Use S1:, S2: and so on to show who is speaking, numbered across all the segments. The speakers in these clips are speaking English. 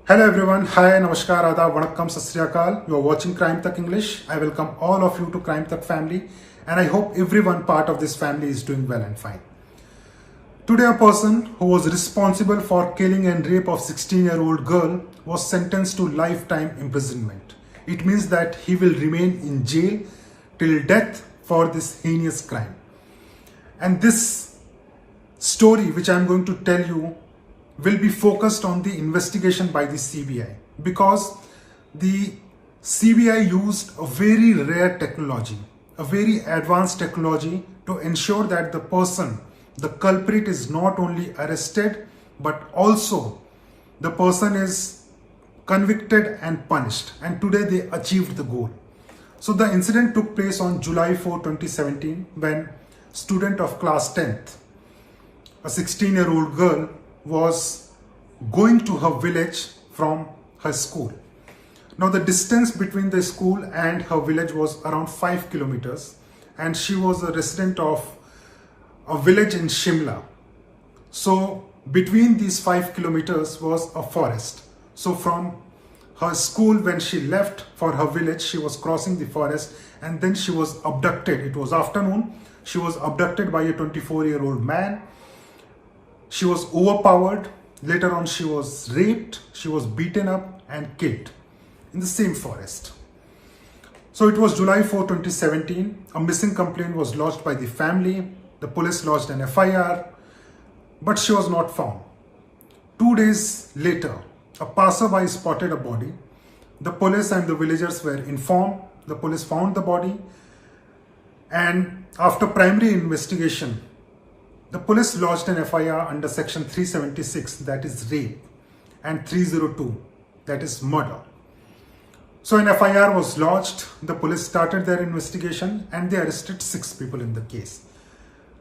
S1: Hello everyone, hi, namaskar, adab, vanakkam, sat sri akal. You are watching CRIMETAK English. I welcome all of you to CRIMETAK family and I hope everyone part of this family is doing well and fine. Today a person who was responsible for killing and rape of 16-year-old girl was sentenced to lifetime imprisonment. It means that he will remain in jail till death for this heinous crime. And this story which I am going to tell you will be focused on the investigation by the CBI, because the CBI used a very rare technology, a very advanced technology to ensure that the person, the culprit, is not only arrested but also the person is convicted and punished, and today they achieved the goal. So the incident took place on July 4, 2017 when student of class 10th, a 16-year-old girl, was going to her village from her school. Now the distance between the school and her village was around 5 kilometers, and she was a resident of a village in Shimla. So between these 5 kilometers was a forest. So from her school, when she left for her village, she was crossing the forest and then she was abducted. It was afternoon. She was abducted by a 24-year-old man. She was overpowered. Later on, she was raped, she was beaten up and killed in the same forest. So it was July 4, 2017. A missing complaint was lodged by the family. The police lodged an FIR, but she was not found. 2 days later, a passerby spotted a body. The police and the villagers were informed. The police found the body, and after primary investigation, the police lodged an FIR under section 376, that is rape, and 302, that is murder. So an FIR was lodged, the police started their investigation and they arrested 6 people in the case.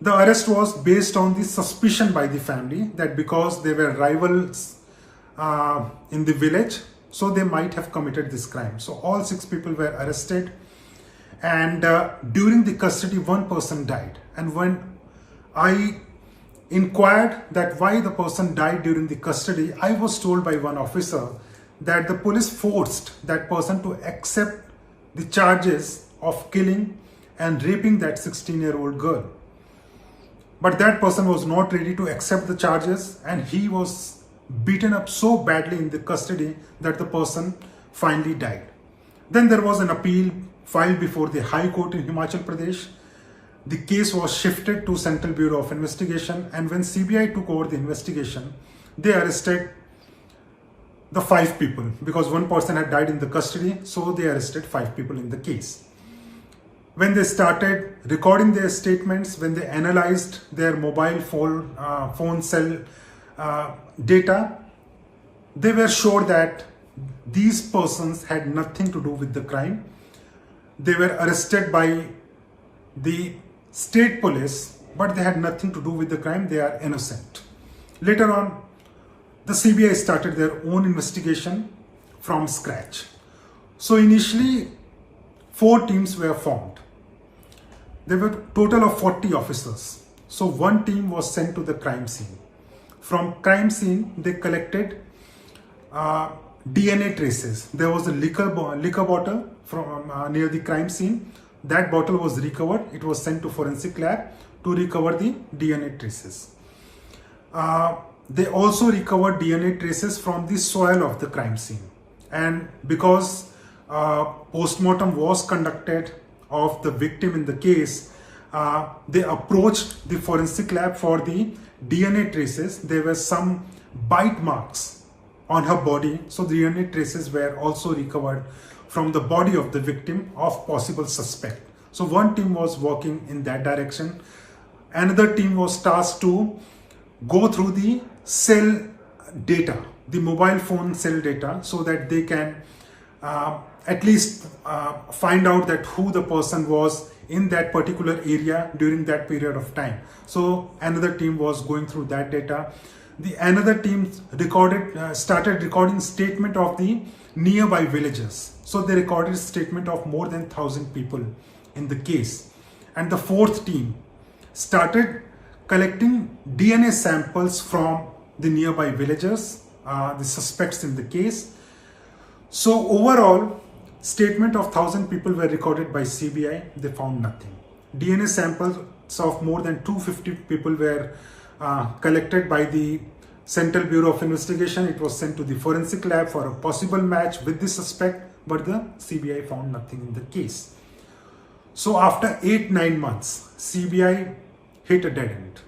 S1: The arrest was based on the suspicion by the family that because they were rivals in the village, so they might have committed this crime. So all 6 people were arrested, and during the custody, 1 person died. And when I inquired that why the person died during the custody, I was told by one officer that the police forced that person to accept the charges of killing and raping that 16-year-old girl. But that person was not ready to accept the charges, and he was beaten up so badly in the custody that the person finally died. Then there was an appeal filed before the High Court in Himachal Pradesh. The case was shifted to Central Bureau of Investigation, and when CBI took over the investigation, they arrested the 5 people because 1 person had died in the custody, so they arrested 5 people in the case. When they started recording their statements, when they analyzed their mobile phone cell data, they were sure that these persons had nothing to do with the crime. They were arrested by the state police, but they had nothing to do with the crime. They are innocent. Later on, the CBI started their own investigation from scratch. So initially, 4 teams were formed. There were a total of 40 officers. So 1 team was sent to the crime scene. From crime scene, they collected DNA traces. There was a liquor bottle from near the crime scene. That bottle was recovered. It was sent to forensic lab to recover the DNA traces. They also recovered DNA traces from the soil of the crime scene. And because post-mortem was conducted of the victim in the case, they approached the forensic lab for the DNA traces. There were some bite marks on her body. So the DNA traces were also recovered from the body of the victim of possible suspect. So 1 team was working in that direction. Another team was tasked to go through the cell data, the mobile phone cell data, so that they can at least find out that who the person was in that particular area during that period of time. So another team was going through that data. Another team started recording statement of the nearby villages. So they recorded statement of more than 1,000 people in the case. And the 4th team started collecting DNA samples from the nearby villagers the suspects in the case. So overall, statement of 1,000 people were recorded by CBI. They found nothing. DNA samples of more than 250 people were collected by the Central Bureau of Investigation. It was sent to the forensic lab for a possible match with the suspect, but the CBI found nothing in the case. So after 8-9 months, CBI hit a dead end.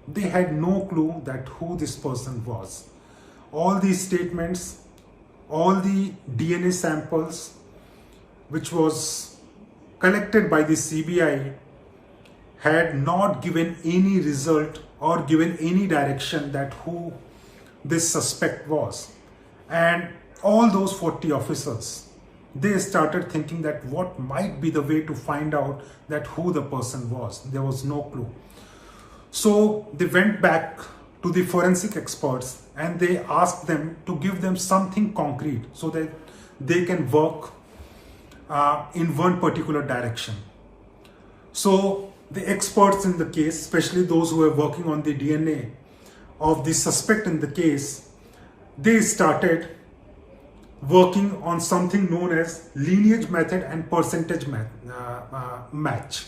S1: They had no clue that who this person was. All these statements, all the DNA samples which was collected by the CBI had not given any result or given any direction that who this suspect was. And all those 40 officers, they started thinking that what might be the way to find out that who the person was. There was no clue. So they went back to the forensic experts and they asked them to give them something concrete so that they can work in one particular direction. So the experts in the case, especially those who were working on the DNA of the suspect in the case, they started working on something known as lineage method and percentage match.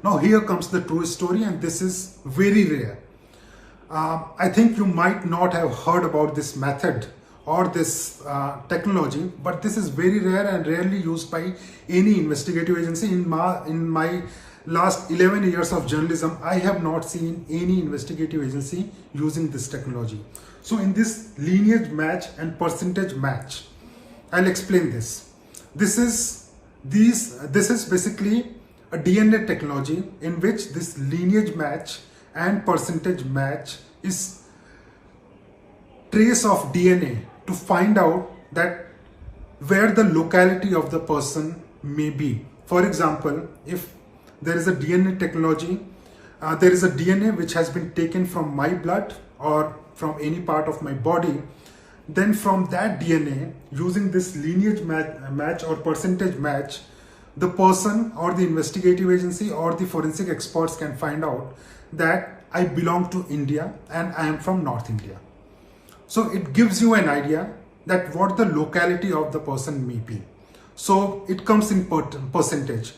S1: Now here comes the true story, and this is very rare. I think you might not have heard about this method or this technology, but this is very rare and rarely used by any investigative agency. In my last 11 years of journalism, I have not seen any investigative agency using this technology. So in this lineage match and percentage match, I'll explain this. This is basically a DNA technology in which this lineage match and percentage match is trace of DNA to find out that where the locality of the person may be. For example, if there is a DNA technology, there is a DNA which has been taken from my blood or from any part of my body, then from that DNA, using this lineage match or percentage match, the person or the investigative agency or the forensic experts can find out that I belong to India and I am from North India. So it gives you an idea that what the locality of the person may be. So it comes in percentage.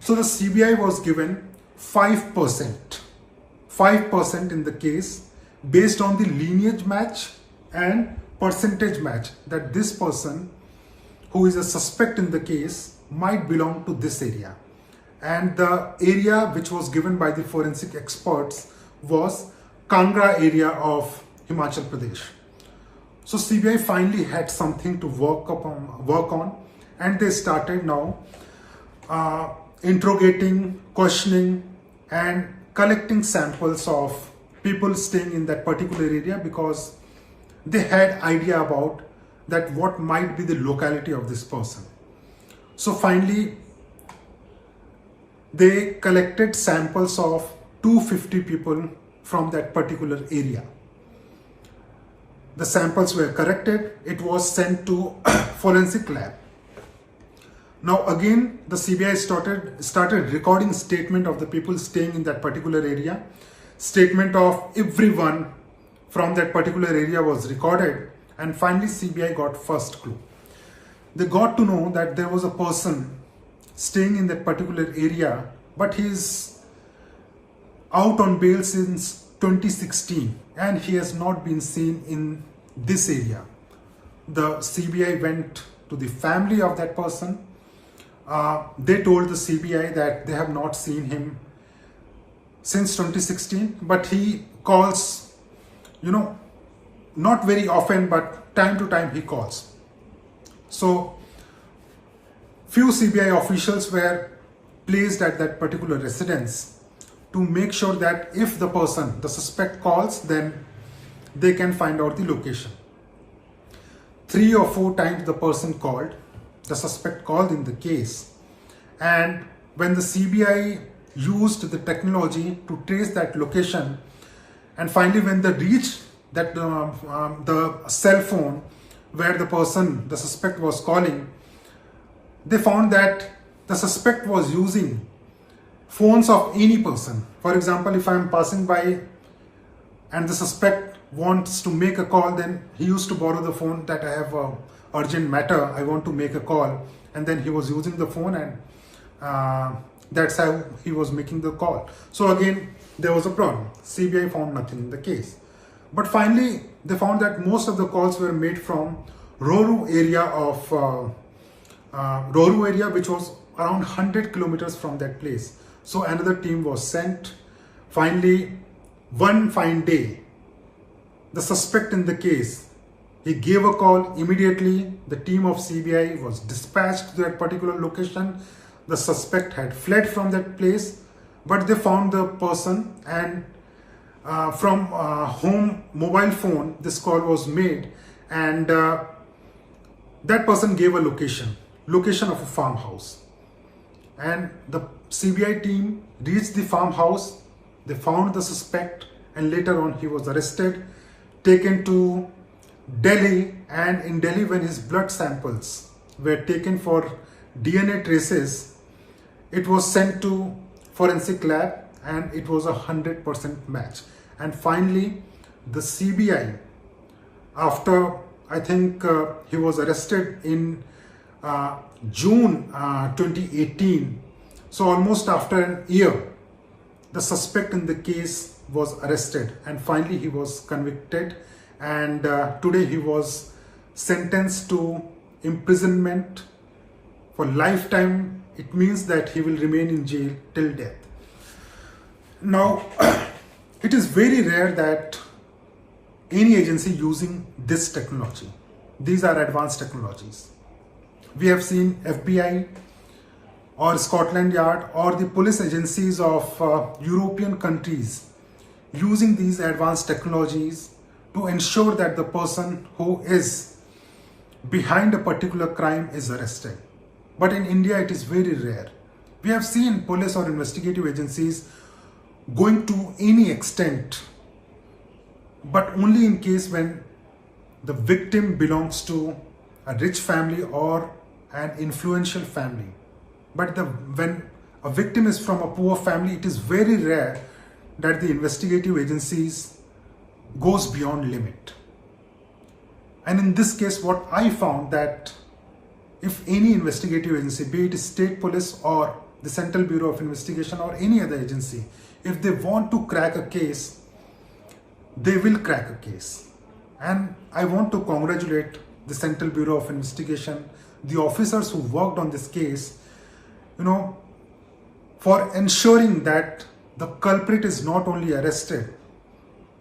S1: So the CBI was given 5%. 5% in the case based on the lineage match and percentage match, that this person who is a suspect in the case might belong to this area. And the area which was given by the forensic experts was Kangra area of Himachal Pradesh. So CBI finally had something to work on, and they started now interrogating, questioning and collecting samples of people staying in that particular area, because they had idea about that what might be the locality of this person. So finally they collected samples of 250 people from that particular area. The samples were corrected. It was sent to forensic lab. Now again, the CBI started recording statement of the people staying in that particular area. Statement of everyone from that particular area was recorded, and finally CBI got first clue. They got to know that there was a person staying in that particular area, but he is out on bail since 2016 and he has not been seen in this area. The CBI went to the family of that person. They told the CBI that they have not seen him since 2016, but he calls, not very often, but time to time he calls. So few CBI officials were placed at that particular residence to make sure that if the person, the suspect, calls, then they can find out the location. 3 or 4 times the person called, the suspect called in the case, and when the CBI used the technology to trace that location, and finally when they reached that the cell phone where the person, the suspect, was calling, they found that the suspect was using phones of any person. For example, if I am passing by and the suspect wants to make a call, then he used to borrow the phone that I have a urgent matter, I want to make a call, and then he was using the phone, and that's how he was making the call. So again, there was a problem. CBI found nothing in the case. But finally, they found that most of the calls were made from Roru area, which was around 100 kilometers from that place. So another team was sent. Finally, one fine day, the suspect in the case, he gave a call. Immediately, the team of CBI was dispatched to that particular location. The suspect had fled from that place, but they found the person, and from home mobile phone, this call was made, and that person gave a location of a farmhouse. And the CBI team reached the farmhouse. They found the suspect, and later on he was arrested, taken to Delhi, and in Delhi, when his blood samples were taken for DNA traces, it was sent to forensic lab, and it was 100% match. And finally, the CBI, after I think he was arrested in June 2018, so almost after an year, the suspect in the case was arrested, and finally he was convicted, and today he was sentenced to imprisonment for lifetime. It means that he will remain in jail till death. Now, it is very rare that any agency using this technology. These are advanced technologies. We have seen FBI or Scotland Yard or the police agencies of European countries using these advanced technologies to ensure that the person who is behind a particular crime is arrested. But in India, it is very rare. We have seen police or investigative agencies going to any extent, but only in case when the victim belongs to a rich family or an influential family. But when a victim is from a poor family, it is very rare that the investigative agencies goes beyond limit. And in this case, what I found that if any investigative agency, be it state police or the Central Bureau of Investigation or any other agency, if they want to crack a case, they will crack a case. And I want to congratulate the Central Bureau of Investigation, the officers who worked on this case, for ensuring that the culprit is not only arrested,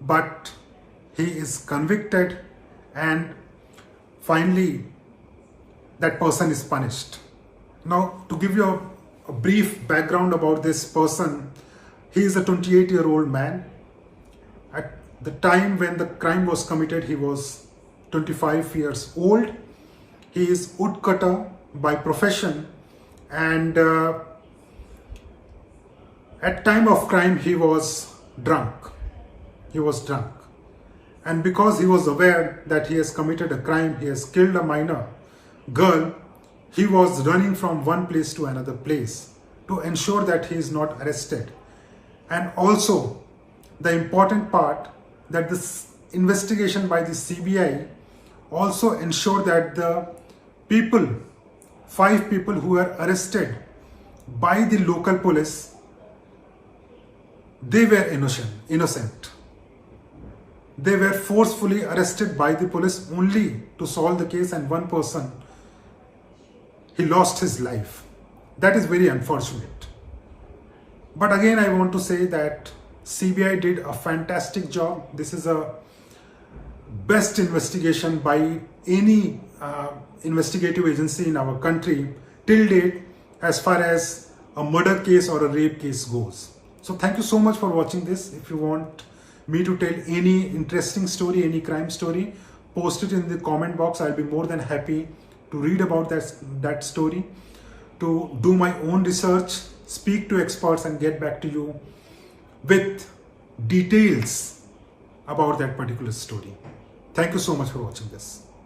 S1: but he is convicted, and finally that person is punished. Now, to give you a brief background about this person, he is a 28-year-old man. At the time when the crime was committed, he was 25 years old. He is woodcutter by profession, and at time of crime he was drunk. And because he was aware that he has committed a crime, he has killed a minor girl, he was running from one place to another place to ensure that he is not arrested. And also, the important part, that this investigation by the CBI also ensured that the people, 5 people who were arrested by the local police, they were innocent. They were forcefully arrested by the police only to solve the case, and one person, he lost his life. That is very unfortunate. But again, I want to say that CBI did a fantastic job. This is a best investigation by any investigative agency in our country till date as far as a murder case or a rape case goes. So thank you so much for watching this. If you want me to tell any interesting story, any crime story, post it in the comment box. I'll be more than happy to read about that story, to do my own research, speak to experts, and get back to you with details about that particular story. Thank you so much for watching this.